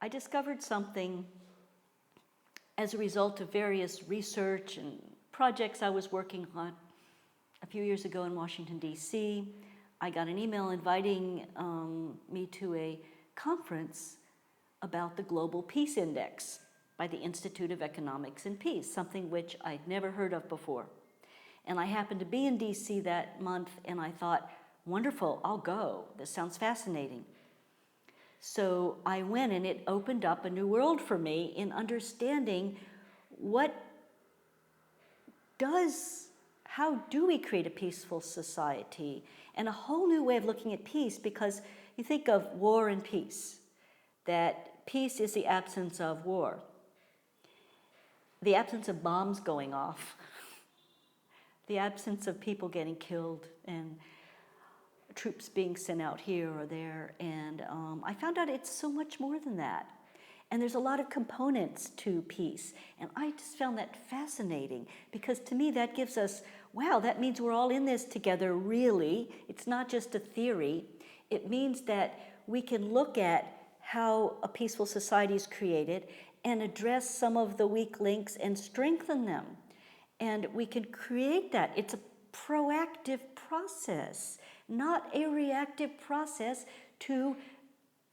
I discovered something as a result of various research and projects I was working on. A few years ago in Washington, D.C., I got an email inviting me to a conference about the Global Peace Index by the Institute of Economics and Peace, something which I'd never heard of before. And I happened to be in D.C. that month, and I thought, wonderful, I'll go. This sounds fascinating. So I went, and it opened up a new world for me in understanding how do we create a peaceful society, and a whole new way of looking at peace, because you think of war and peace, that peace is the absence of war, the absence of bombs going off, the absence of people getting killed and troops being sent out here or there. And I found out it's so much more than that. And there's a lot of components to peace. And I just found that fascinating, because to me that gives us, wow, that means we're all in this together, really. It's not just a theory. It means that we can look at how a peaceful society is created and address some of the weak links and strengthen them. And we can create that. It's a proactive process, not a reactive process to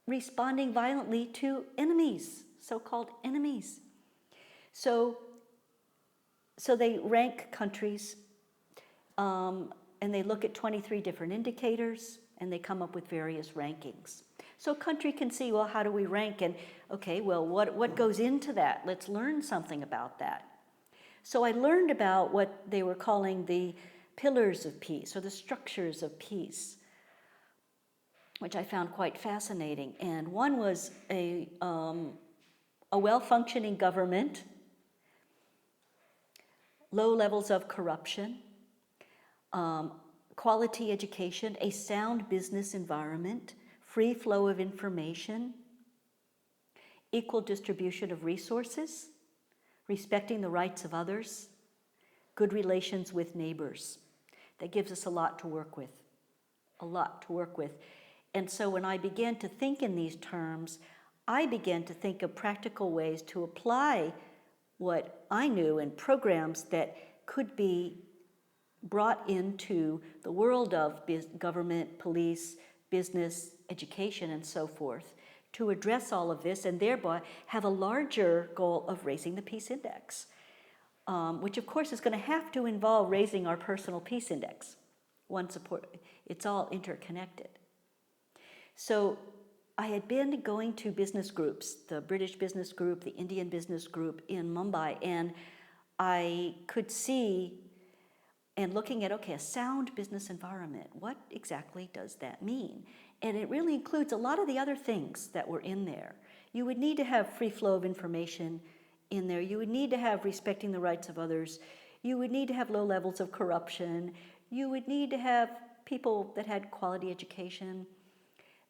responding violently to enemies, so-called enemies. So they rank countries, and they look at 23 different indicators, and they come up with various rankings. So a country can see, well, how do we rank? And okay, well, what goes into that? Let's learn something about that. So I learned about what they were calling the pillars of peace, or the structures of peace, which I found quite fascinating. And one was a well-functioning government, low levels of corruption, quality education, a sound business environment, free flow of information, equal distribution of resources, respecting the rights of others, good relations with neighbors. That gives us a lot to work with, And so when I began to think in these terms, I began to think of practical ways to apply what I knew in programs that could be brought into the world of government, police, business, education, and so forth, to address all of this and thereby have a larger goal of raising the peace index, which of course is going to have to involve raising our personal peace index. It's all interconnected. So I had been going to business groups, the British business group, the Indian business group in Mumbai, and I could see, and looking at, okay, a sound business environment, what exactly does that mean? And it really includes a lot of the other things that were in there. You would need to have free flow of information in there. You would need to have respecting the rights of others. You would need to have low levels of corruption. You would need to have people that had quality education.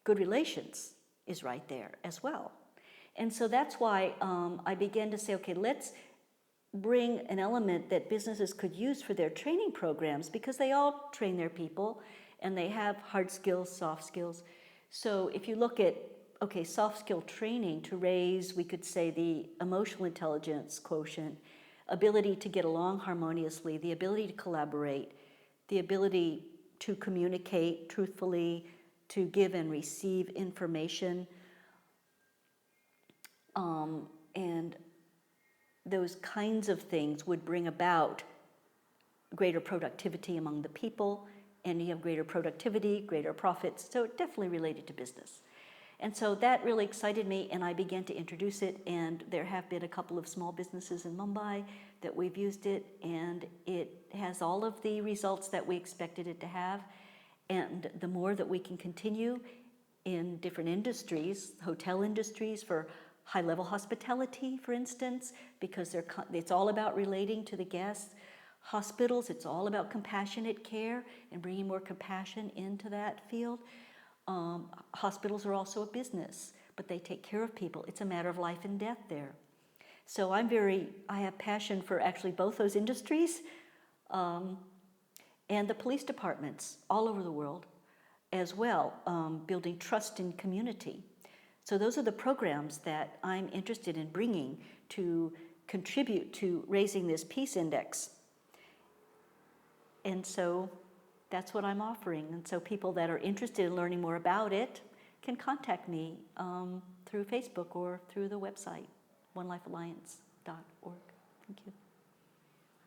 Good relations is right there as well. And so that's why I began to say, okay, let's bring an element that businesses could use for their training programs, because they all train their people and they have hard skills, soft skills. So if you look at, okay, soft skill training to raise, we could say, the emotional intelligence quotient, ability to get along harmoniously, the ability to collaborate, the ability to communicate truthfully, to give and receive information, and those kinds of things would bring about greater productivity among the people, and you have greater productivity, greater profits, so it definitely related to business. And so that really excited me, and I began to introduce it, and there have been a couple of small businesses in Mumbai that we've used it, and it has all of the results that we expected it to have. And the more that we can continue in different industries, hotel industries for high-level hospitality, for instance, because it's all about relating to the guests. Hospitals, it's all about compassionate care and bringing more compassion into that field. Hospitals are also a business, but they take care of people. It's a matter of life and death there. So I have passion for actually both those industries, and the police departments all over the world as well, building trust in community. So those are the programs that I'm interested in bringing to contribute to raising this peace index. And so that's what I'm offering. And so people that are interested in learning more about it can contact me through Facebook or through the website, onelifealliance.org. Thank you.